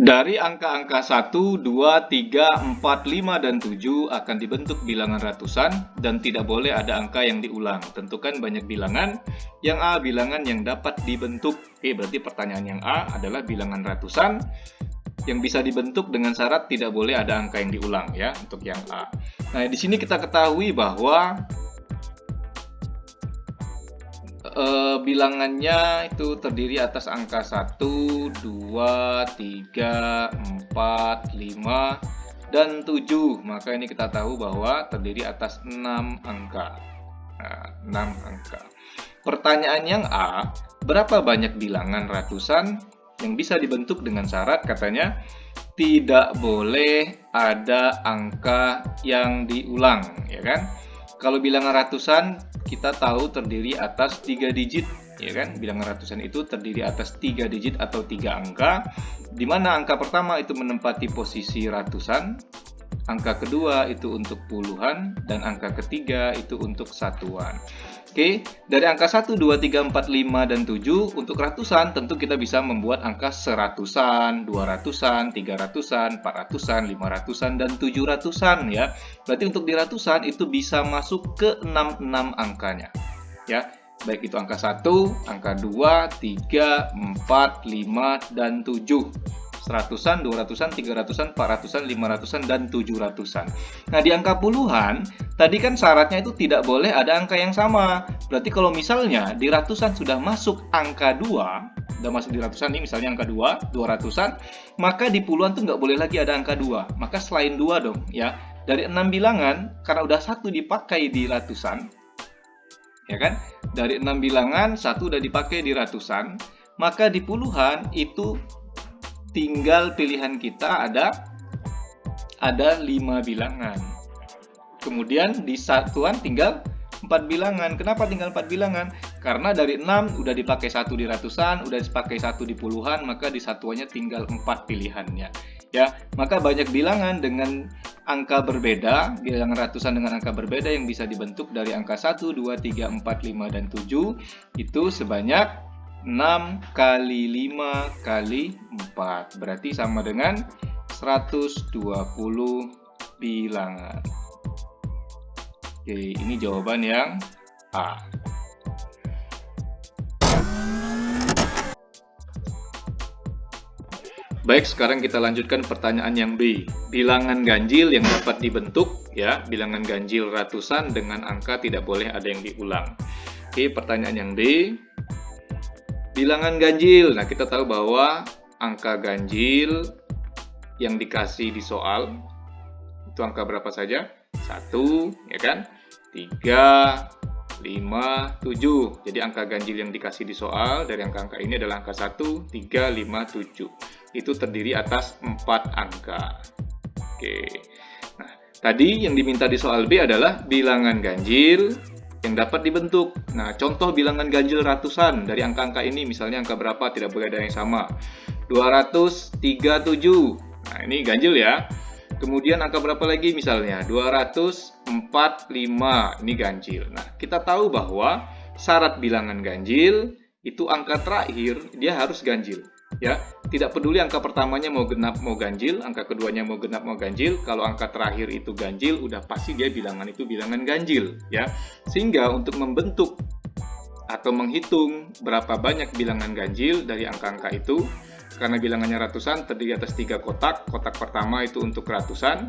Dari angka-angka 1, 2, 3, 4, 5, dan 7 akan dibentuk bilangan ratusan dan tidak boleh ada angka yang diulang. Tentukan banyak bilangan. Yang A, bilangan yang dapat dibentuk. Oke, berarti pertanyaan yang A adalah bilangan ratusan yang bisa dibentuk dengan syarat tidak boleh ada angka yang diulang ya untuk yang A. Nah, di sini kita ketahui bahwa bilangannya itu terdiri atas angka 1, 2, 3, 4, 5, dan 7. Maka ini kita tahu bahwa terdiri atas 6 angka. Nah, 6 angka. Pertanyaan yang A, berapa banyak bilangan ratusan yang bisa dibentuk dengan syarat katanya tidak boleh ada angka yang diulang, ya kan? Kalau bilangan ratusan kita tahu terdiri atas 3 digit, ya kan? Bilangan ratusan itu terdiri atas 3 digit atau 3 angka, di mana angka pertama itu menempati posisi ratusan, angka kedua itu untuk puluhan, dan angka ketiga itu untuk satuan. Oke, dari angka 1, 2, 3, 4, 5, dan 7 untuk ratusan tentu kita bisa membuat angka seratusan, 200-an, 300-an, 400-an, 500-an, dan 700-an ya. Berarti untuk di ratusan itu bisa masuk ke 66 angkanya. Ya, baik itu angka 1, angka 2, 3, 4, 5, dan 7. 100-an, 200-an, 300-an, 400-an, 500-an, dan 700-an. Nah, di angka puluhan, tadi kan syaratnya itu tidak boleh ada angka yang sama. Berarti kalau misalnya di ratusan sudah masuk angka 2, sudah masuk di ratusan ini misalnya angka 2, 200-an, maka di puluhan tuh nggak boleh lagi ada angka 2. Maka selain 2 dong, ya. Dari 6 bilangan, karena udah 1 dipakai di ratusan, ya kan? Dari 6 bilangan, 1 udah dipakai di ratusan, maka di puluhan itu tinggal pilihan kita ada 5 bilangan. Kemudian di satuan tinggal 4 bilangan. Kenapa tinggal 4 bilangan? Karena dari 6 udah dipakai 1 di ratusan, udah dipakai 1 di puluhan, maka di satuannya tinggal 4 pilihannya. Ya, maka banyak bilangan dengan angka berbeda, bilangan ratusan dengan angka berbeda yang bisa dibentuk dari angka 1, 2, 3, 4, 5, dan 7 itu sebanyak 6 kali 5 kali 4 berarti sama dengan 120 bilangan. Oke, ini jawaban yang A. Baik, sekarang kita lanjutkan pertanyaan yang B. Bilangan ganjil yang dapat dibentuk, ya, bilangan ganjil ratusan dengan angka tidak boleh ada yang diulang. Oke, pertanyaan yang B. Bilangan ganjil. Nah, kita tahu bahwa angka ganjil yang dikasih di soal itu angka berapa saja? 1, ya kan? 3, 5, 7. Jadi angka ganjil yang dikasih di soal dari angka-angka ini adalah angka 1, 3, 5, 7. Itu terdiri atas 4 angka. Oke. Nah, tadi yang diminta di soal B adalah bilangan ganjil yang dapat dibentuk. Nah, contoh bilangan ganjil ratusan dari angka-angka ini, misalnya angka berapa, tidak boleh ada yang sama. 237. Nah, ini ganjil ya. Kemudian angka berapa lagi misalnya? 245. Ini ganjil. Nah, kita tahu bahwa syarat bilangan ganjil itu angka terakhir dia harus ganjil. Ya, tidak peduli angka pertamanya mau genap mau ganjil, angka keduanya mau genap mau ganjil, kalau angka terakhir itu ganjil, udah pasti dia bilangan itu bilangan ganjil, ya. Sehingga untuk membentuk atau menghitung berapa banyak bilangan ganjil dari angka-angka itu, karena bilangannya ratusan terdiri atas 3 kotak. Kotak pertama itu untuk ratusan,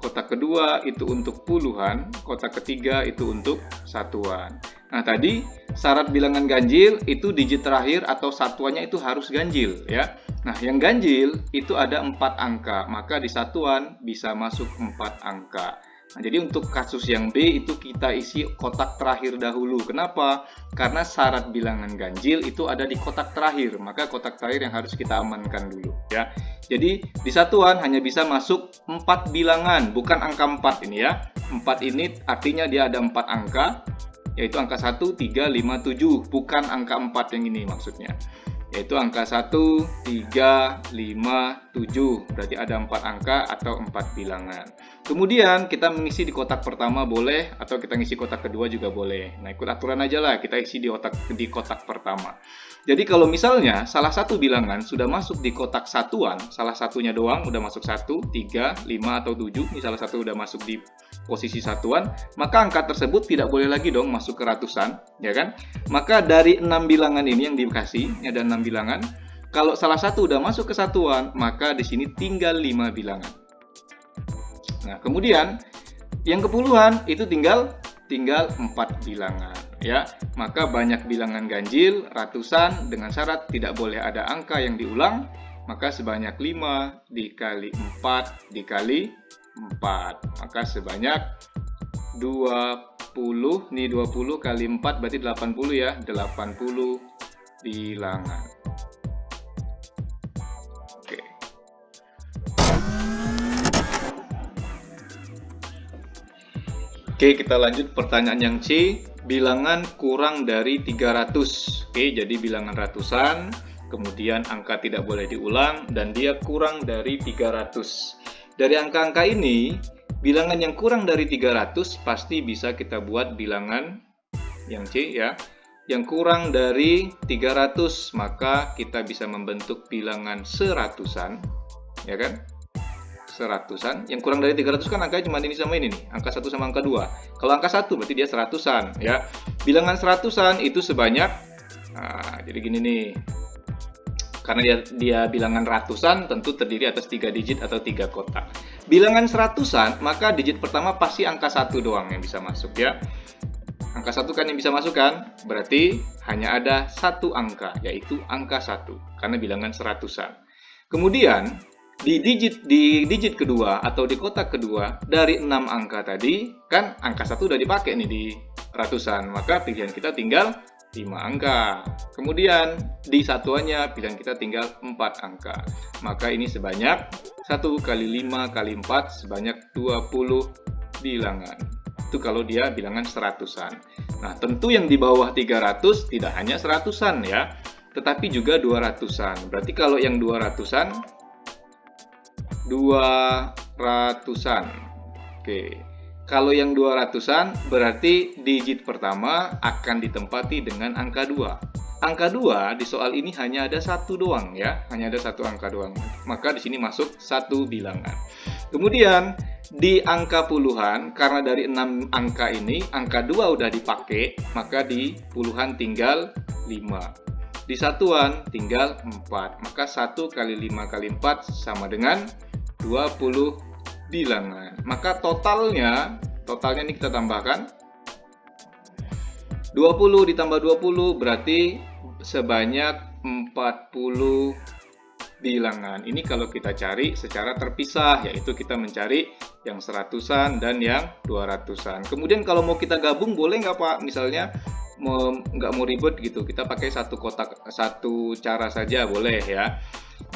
kotak kedua itu untuk puluhan, kotak ketiga itu untuk satuan. Nah, tadi syarat bilangan ganjil itu digit terakhir atau satuannya itu harus ganjil, ya. Nah, yang ganjil itu ada 4 angka, maka di satuan bisa masuk 4 angka. Nah, jadi untuk kasus yang B itu kita isi kotak terakhir dahulu. Kenapa? Karena syarat bilangan ganjil itu ada di kotak terakhir, maka kotak terakhir yang harus kita amankan dulu, ya. Jadi di satuan hanya bisa masuk 4 bilangan, bukan angka 4 ini ya. 4 ini artinya dia ada 4 angka, yaitu angka 1, 3, 5, 7, bukan angka 4 yang ini maksudnya. Yaitu angka 1, 3, 5, 7. Berarti ada 4 angka atau 4 bilangan. Kemudian kita mengisi di kotak pertama boleh, atau kita ngisi kotak kedua juga boleh. Nah, ikut aturan aja lah, kita isi di kotak pertama. Jadi kalau misalnya salah satu bilangan sudah masuk di kotak satuan, salah satunya doang udah masuk 1, 3, 5, atau 7, ini salah satu udah masuk di posisi satuan, maka angka tersebut tidak boleh lagi dong masuk ke ratusan, ya kan? Maka dari 6 bilangan ini yang dikasih, ini ada 6 bilangan, kalau salah satu udah masuk ke satuan, maka di sini tinggal 5 bilangan. Nah, kemudian yang kepuluhan itu tinggal 4 bilangan, ya. Maka banyak bilangan ganjil, ratusan, dengan syarat tidak boleh ada angka yang diulang, maka sebanyak 5 dikali 4 dikali 4, maka sebanyak 20. Nih 20 kali 4 berarti 80 ya, 80 bilangan. Oke, kita lanjut pertanyaan yang C. Bilangan kurang dari 300. Oke, jadi bilangan ratusan, kemudian angka tidak boleh diulang, dan dia kurang dari 300. Dari angka-angka ini, bilangan yang kurang dari 300 pasti bisa kita buat bilangan yang C ya. Yang kurang dari 300, maka kita bisa membentuk bilangan seratusan, ya kan? Seratusan. Yang kurang dari 300 kan angkanya cuma ini sama ini nih, angka 1 sama angka 2. Kalau angka 1 berarti dia seratusan ya. Bilangan seratusan itu sebanyak, jadi gini nih, karena dia bilangan ratusan tentu terdiri atas 3 digit atau 3 kotak. Bilangan seratusan, maka digit pertama pasti angka 1 doang yang bisa masuk ya. Angka 1 kan yang bisa masuk kan, berarti hanya ada satu angka, yaitu angka 1, karena bilangan seratusan. Kemudian di digit kedua atau di kotak kedua dari 6 angka tadi, kan angka 1 udah dipakai nih di ratusan, maka pilihan kita tinggal 5 angka. Kemudian di satuannya pilihan kita tinggal 4 angka. Maka ini sebanyak 1 kali 5 kali 4 sebanyak 20 bilangan. Itu kalau dia bilangan seratusan. Nah, tentu yang di bawah 300 tidak hanya seratusan ya, tetapi juga 200-an. Berarti kalau yang 200-an, 200-an. Oke. Kalau yang 200-an berarti digit pertama akan ditempati dengan angka 2. Angka 2 di soal ini hanya ada satu doang ya, hanya ada satu angka doang. Maka di sini masuk satu bilangan. Kemudian di angka puluhan, karena dari 6 angka ini angka 2 udah dipakai, maka di puluhan tinggal 5. Di satuan tinggal 4. Maka 1 kali 5 kali 4 sama dengan 20 bilangan. Maka totalnya ini kita tambahkan 20 ditambah 20 berarti sebanyak 40 bilangan. Ini kalau kita cari secara terpisah, yaitu kita mencari yang seratusan dan yang 200-an. Kemudian kalau mau kita gabung boleh nggak Pak? Misalnya nggak mau ribet gitu, kita pakai satu kotak, satu cara saja boleh ya.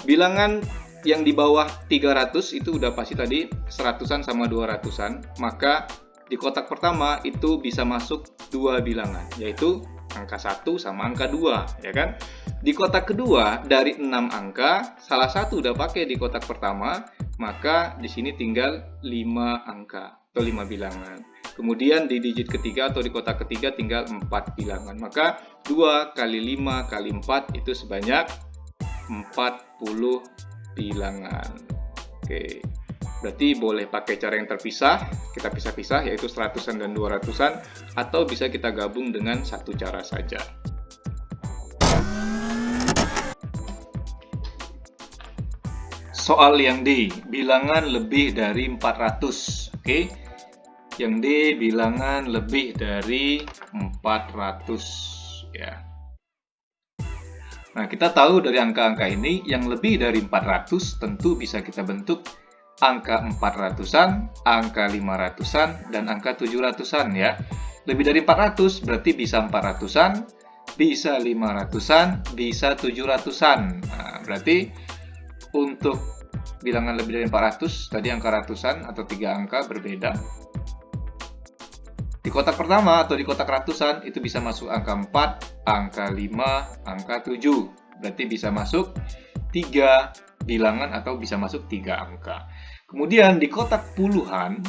Bilangan yang di bawah 300 itu udah pasti tadi seratusan sama 200-an, maka di kotak pertama itu bisa masuk 2 bilangan, yaitu angka 1 sama angka 2, ya kan? Di kotak kedua dari 6 angka, salah satu udah pakai di kotak pertama, maka di sini tinggal 5 angka atau 5 bilangan. Kemudian di digit ketiga atau di kotak ketiga tinggal 4 bilangan. Maka 2 kali 5 kali 4 itu sebanyak 40 bilangan. Oke. Berarti boleh pakai cara yang terpisah, kita pisah-pisah yaitu seratusan dan 200-an, atau bisa kita gabung dengan satu cara saja. Soal yang D, bilangan lebih dari 400. Oke. Yang D, bilangan lebih dari 400 ya. Nah, kita tahu dari angka-angka ini yang lebih dari 400 tentu bisa kita bentuk angka 400-an, angka 500-an, dan angka 700-an ya. Lebih dari 400 berarti bisa 400-an, bisa 500-an, bisa 700-an. Nah, berarti untuk bilangan lebih dari 400, tadi angka ratusan atau 3 angka berbeda. Di kotak pertama atau di kotak ratusan itu bisa masuk angka 4, angka 5, angka 7. Berarti bisa masuk 3 bilangan atau bisa masuk 3 angka. Kemudian di kotak puluhan,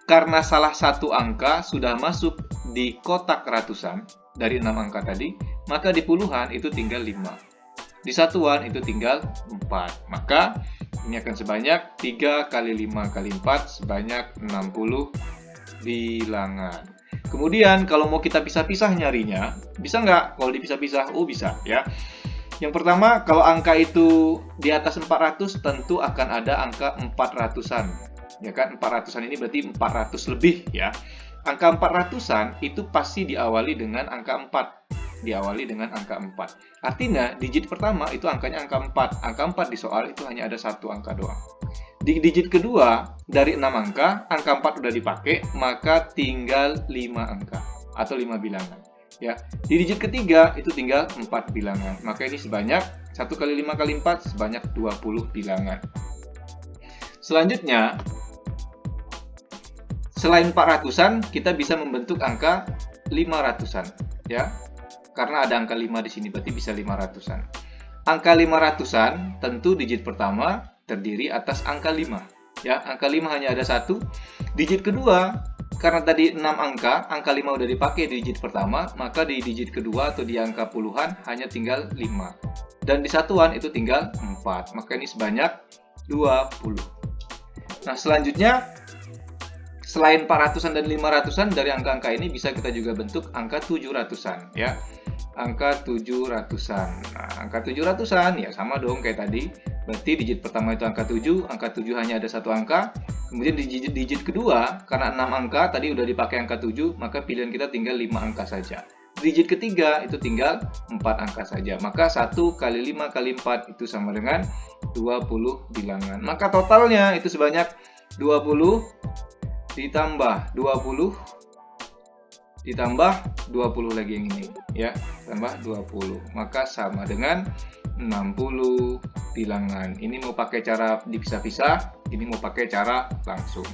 karena salah satu angka sudah masuk di kotak ratusan dari 6 angka tadi, maka di puluhan itu tinggal 5. Di satuan itu tinggal 4. Maka ini akan sebanyak 3 kali 5 kali 4 sebanyak 60 bilangan. Kemudian kalau mau kita pisah-pisah nyarinya, bisa nggak kalau dipisah-pisah? Oh bisa ya. Yang pertama, kalau angka itu di atas 400 tentu akan ada angka 400-an. Ya kan, 400-an ini berarti 400 lebih ya. Angka 400-an itu pasti diawali dengan angka 4. Diawali dengan angka 4. Artinya, digit pertama itu angkanya angka 4. Angka 4 di soal itu hanya ada satu angka doang. Di digit kedua, dari 6 angka 4 udah dipakai, maka tinggal 5 angka atau 5 bilangan. Ya, di digit ketiga itu tinggal 4 bilangan. Maka ini sebanyak 1 kali 5 kali 4 sebanyak 20 bilangan. Selanjutnya, selain 400-an, kita bisa membentuk angka 500-an, ya. Karena ada angka 5 di sini, berarti bisa 500-an. Angka 500-an, tentu digit pertama terdiri atas angka 5. Ya, angka 5 hanya ada satu. Digit kedua, karena tadi 6 angka 5 udah dipakai di digit pertama, maka di digit kedua atau di angka puluhan hanya tinggal 5. Dan di satuan itu tinggal 4. Maka ini sebanyak 20. Nah, selanjutnya, selain 400-an dan 500-an, dari angka-angka ini bisa kita juga bentuk angka 700-an, ya. Angka 700-an. Nah, angka 700-an ya sama dong kayak tadi. Berarti digit pertama itu angka 7 hanya ada satu angka. Kemudian di digit kedua, karena 6 angka tadi udah dipakai angka 7, maka pilihan kita tinggal 5 angka saja. Digit ketiga itu tinggal 4 angka saja. Maka 1 kali 5 kali 4 itu sama dengan 20 bilangan. Maka totalnya itu sebanyak 20 ditambah 20 ditambah 20 lagi yang ini ya, tambah 20, maka sama dengan 60 bilangan. Ini mau pakai cara dipisah-pisah, ini mau pakai cara langsung.